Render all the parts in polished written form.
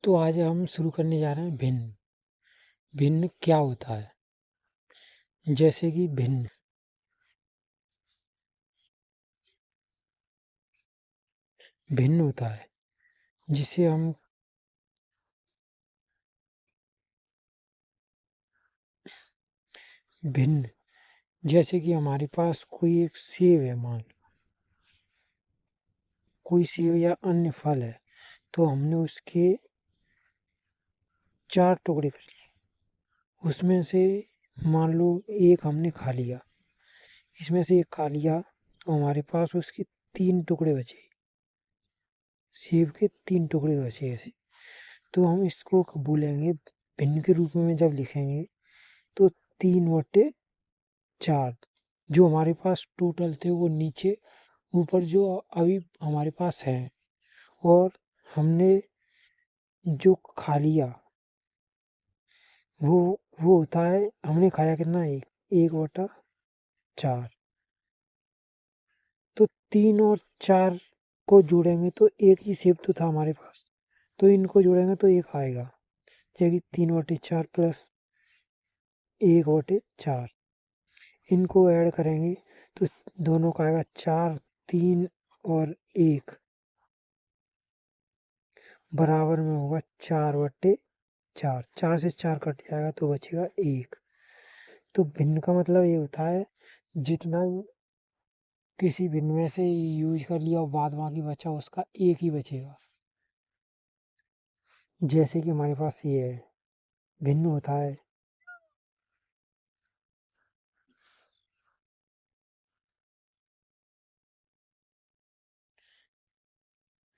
तो आज हम शुरू करने जा रहे हैं भिन्न। भिन्न क्या होता है? जैसे कि भिन्न भिन्न होता है जिसे हम भिन्न जैसे कि हमारे पास कोई एक सेब है, मान लो कोई सेब या अन्य फल है, तो हमने उसके 4 टुकड़े कर लिए। उसमें से मान लो एक हमने खा लिया, इसमें से एक खा लिया, तो हमारे पास उसके 3 टुकड़े बचे। सेब के 3 टुकड़े बचे ऐसे। तो हम इसको बोलेंगे भिन्न के रूप में जब लिखेंगे तो 3/4 जो हमारे पास टोटल थे वो नीचे ऊपर जो अभी हमारे पास है, और हमने जो खा लिया वो वो होता है, हमने खाया कितना, 1/4। तो 3 और 4 को जोड़ेंगे तो एक ही सेब तो था हमारे पास, तो इनको जोड़ेंगे तो एक आएगा, जैसे कि 3/4 प्लस 1/4। इनको ऐड करेंगे तो दोनों का आएगा 4, 3 और 1 बराबर में होगा 4/4। 4 से 4 कट जाएगा तो बचेगा 1। तो भिन्न का मतलब ये होता है जितना किसी भिन्न में से यूज कर लिया और बाद बाकी बचा उसका एक ही बचेगा। जैसे कि हमारे पास ये है, भिन्न होता है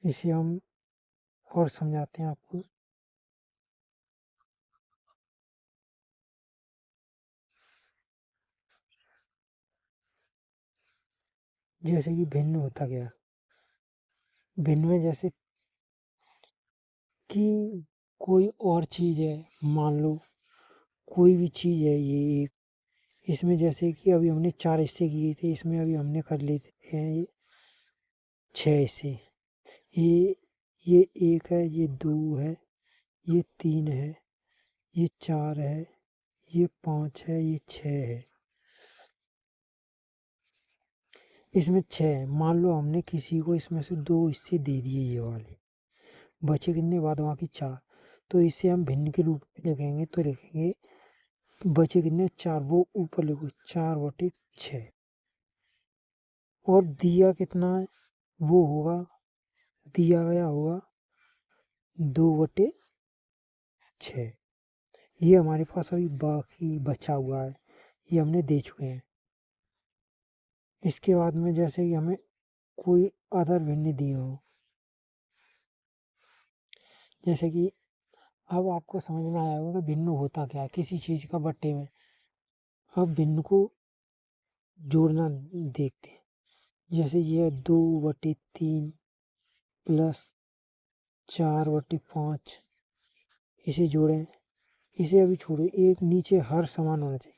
इसे हम और समझाते हैं आपको। जैसे कि भिन्न होता गया, भिन्न में जैसे कि कोई और चीज़ है, मान लो कोई भी चीज़ है ये एक, इसमें जैसे कि अभी हमने 4 हिस्से किए थे, इसमें अभी हमने कर लेते हैं ये 6 हिस्से। ये ये 1 है, ये 2 है, ये 3 है, ये 4 है, ये 5 है, ये 6 है। इसमें 6 है, मान लो हमने किसी को इसमें से 2 हिस्से दे दिए ये वाले, बचे कितने, बाद बाकी 4। तो इसे हम भिन्न के रूप में लिखेंगे तो लिखेंगे बचे कितने, 4, वो ऊपर लिखो 4/6। और दिया कितना है, वो होगा, दिया गया होगा 2/6। ये हमारे पास अभी बाकी बचा हुआ है, ये हमने दे चुके हैं। इसके बाद में जैसे कि हमें कोई अदर भिन्न दिए हो, जैसे कि अब आपको समझ में आया होगा कि भिन्न होता क्या है किसी चीज़ का बट्टे में। अब भिन्न को जोड़ना देखते हैं। जैसे ये 2/3 प्लस 4/5, इसे जोड़ें। इसे अभी छोड़ो, एक नीचे हर समान होना चाहिए।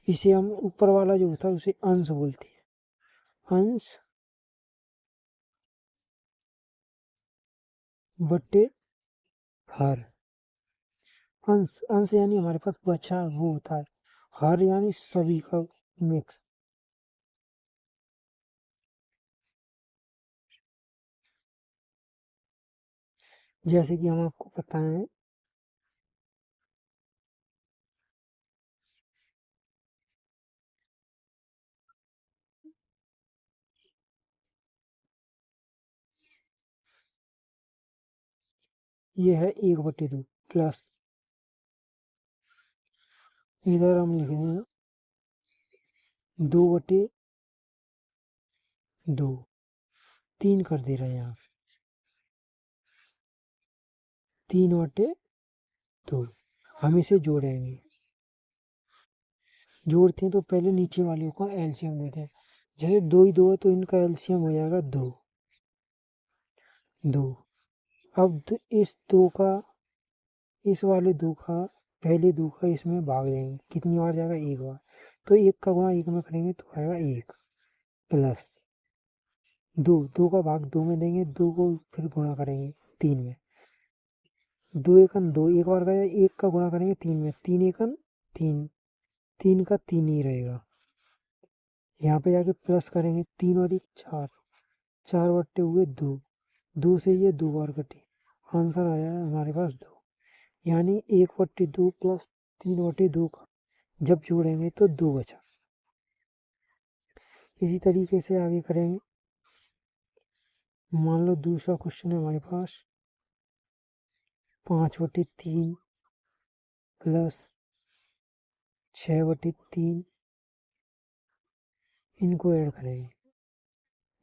इसे हम ऊपर वाला जो होता है उसे अंश बोलते हैं, अंश बट्टे हर। अंश अंश यानी हमारे पास बचा वो होता है, हर यानी सभी का मिक्स। जैसे कि हम आपको बताएं, ये है 1/2 प्लस, इधर हम लिख रहे हैं 2/2, 3 कर दे रहे हैं यहाँ, 3/2। हम इसे जोड़ेंगे, जोड़ते हैं तो पहले नीचे वाले का एलसीएम लेते हैं। जैसे 2 ही 2 है तो इनका एलसीएम हो जाएगा 2। 2 अब इस 2 का, इस वाले 2 का, पहले 2 का इसमें भाग देंगे, कितनी बार जाएगा, एक बार। तो 1 का गुणा 1 में करेंगे तो आएगा 1 प्लस 2, 2 का भाग 2 में देंगे, 2 को फिर गुणा करेंगे 3 में, दो एकन दो, एक बार गया, एक का गुणा करेंगे 3 में, 3 एकन 3, 3 का 3 ही रहेगा। यहाँ पे जाके प्लस करेंगे, 3 और 1 4, 4 बट्टे हुए 2, 2 से ये 2 बार कटे, आंसर आया है हमारे पास 2। यानी 1/2 प्लस 3/2 का जब जोड़ेंगे तो 2 बचा। इसी तरीके से आगे करेंगे। मान लो दूसरा क्वेश्चन है हमारे पास 5/3 प्लस 6/3, इनको ऐड करेंगे।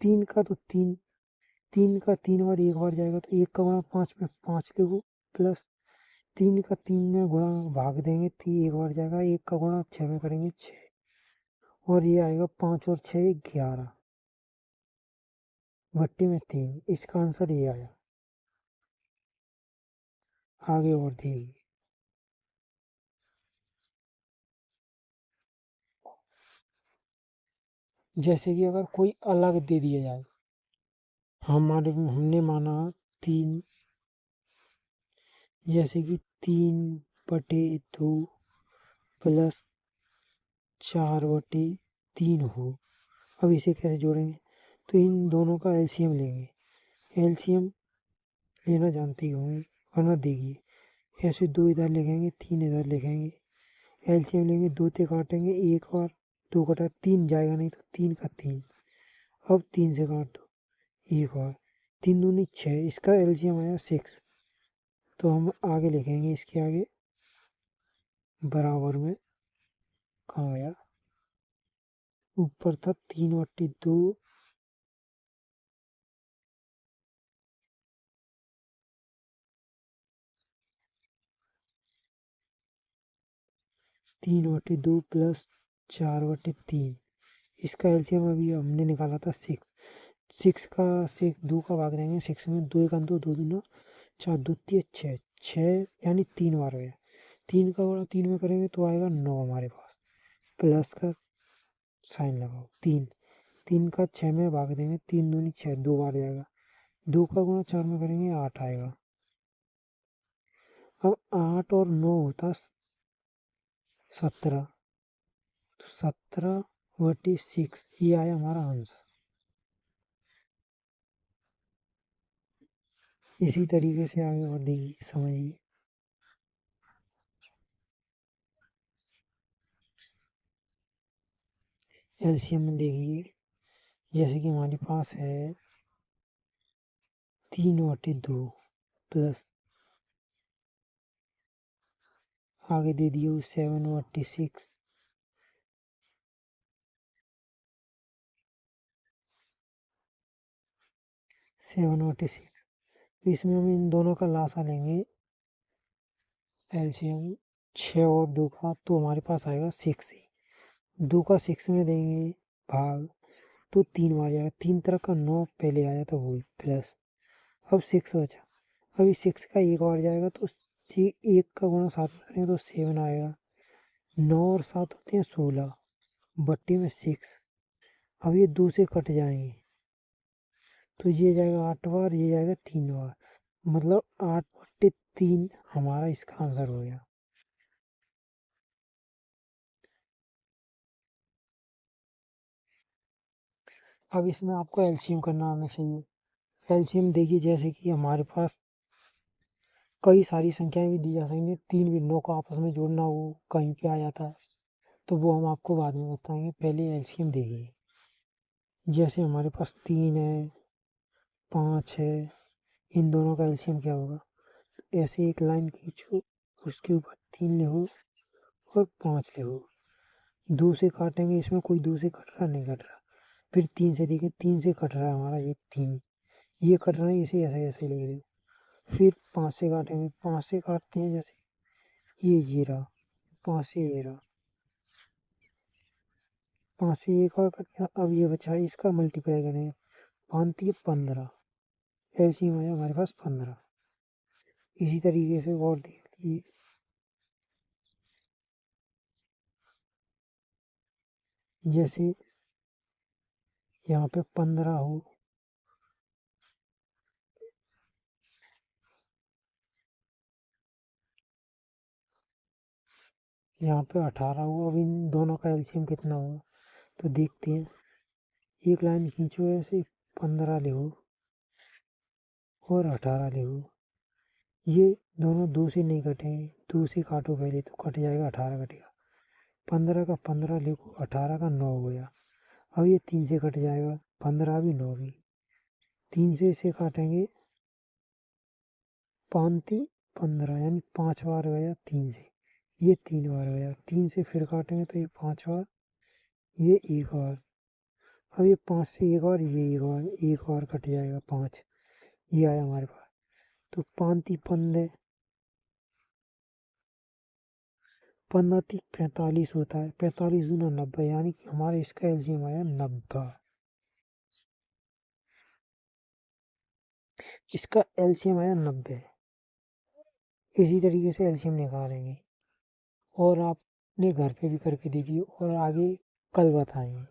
3 का तो 3, 3 का 3 बार एक बार जाएगा तो 1 का गुणा 5 में 5 लिखो, प्लस 3 का 3 में गुणा भाग देंगे, 3 एक बार जाएगा, 1 का गुणा 6 में करेंगे 6, और ये आएगा 5 और 6 11, भट्टी में 3, इसका आंसर ये आया। आगे और देखिए। जैसे कि अगर कोई अलग दे दिया जाए, हमने माना 3, जैसे कि 3/2 प्लस 4/3 हो। अब इसे कैसे जोड़ेंगे, तो इन दोनों का एलसीएम लेंगे। एलसीएम लेना जानते ही होंगे, वरना देखिए ऐसे 2 इधर लिखेंगे, 3 इधर लिखेंगे, एलसीएम लेंगे, 2 से काटेंगे, एक बार 2 कटा 3 जाएगा नहीं, तो 3 का 3, अब 3 से काट दो, एक और 3 दूनी 6, इसका एलसीएम आया 6। तो हम आगे लिखेंगे, इसके आगे बराबर में कहाँ गया, ऊपर था 3/2, 3/2 प्लस 4/3, इसका एलसीएम अभी हमने निकाला था 6। 6 का 6 2 का भाग देंगे 6 में, 2 1 2 2 दूना 4, 2 3 6, 6 यानी 3 बार गया, 3 का गुणा 3 में करेंगे तो आएगा 9 हमारे पास, प्लस का साइन लगाओ, 3, 3 का 6 में भाग देंगे, 3 दूनी 6, 2 बार जाएगा, 2 का गुणा 4 में करेंगे 8 आएगा। अब 8 और 9 होता 17, तो 17/6 ये आया हमारा आंसर। इसी तरीके से आगे और देखिए, समझिए। एलसीएम में देखिए, जैसे कि हमारे पास है 3/2 प्लस आगे दे दिए 7/6, 7/6, तो इसमें हम इन दोनों का लासा लेंगे, एलसीएम 6 और 2 का, तो हमारे पास आएगा 6 ही, 2 का 6 में देंगे भाग, तो 3 बार जाएगा, 3 तरह का 9 पहले आया था वही, प्लस अब 6 बचा, अभी 6 का एक बार जाएगा तो 1 का गुणा 7 में करेंगे तो 7 आएगा, 9 और 7 होते हैं 16, बट्टी में 6, अब ये 2 से कट जाएंगे, तो ये जाएगा 8 बार, ये जाएगा 3 बार, मतलब 8/3 हमारा इसका आंसर हो गया। अब इसमें आपको एलसीएम करना आना चाहिए। एलसीएम देखिए, जैसे कि हमारे पास कई सारी संख्याएं भी दी जा सकती हैं, 3 भी 9 को आपस में जोड़ना वो कहीं पे आ जाता है, तो वो हम आपको बाद में बताएंगे, पहले एलसीएम देखिए। जैसे हमारे पास 3 है, 5 है, इन दोनों का एलसीएम क्या होगा, ऐसे एक लाइन खींचो, उसके ऊपर 3 लिखो और 5 लिखो, 2 से काटेंगे, इसमें कोई 2 से कट रहा नहीं कट रहा, फिर 3 से देखिए, 3 से कट रहा है हमारा ये 3, ये कट रहा है, इसे ऐसे ऐसे लिख दो, फिर 5 से काटेंगे, 5 से काटते हैं, जैसे ये रहा, 5 से ये रहा, 5 से एक और कट गया, अब ये बचा, इसका मल्टीप्लाई करेंगे, 5 3 15, ऐसे ही आया हमारे पास 15। इसी तरीके से और देख लीजिए, जैसे यहाँ पे 15 हो, यहाँ पे 18 हुआ। अब इन दोनों का एलसीएम कितना होगा तो देखते हैं। एक लाइन खींचो ऐसे, 15 लिखो और 18 लिखो। ये दोनों 2 से नहीं कटेंगे, 2 से काटो पहले तो कट जाएगा, 18 कटेगा। 15 का 15 लिखो, 18 का 9 हो गया। अब ये 3 से कट जाएगा, 15 भी 9 भी। 3 से इसे काटेंगे, 5 15 यानी 5 बार गया 3 से, ये 3 बार गया। 3 से फिर काटेंगे तो ये 5 बार, ये 1 बार। अब ये 5 से 1 बार, ये 1 बार, 1 बार कट जाएगा 5, ये आया हमारे पास। तो 5 15, 15 45 होता है। 45 दूना 90, यानी कि हमारे इसका एलसीएम आया 90। इसका एलसीएम आया 90। इसी तरीके से एलसीएम निकालेंगे और आपने घर पे भी करके देखिए और आगे कल बताएंगे।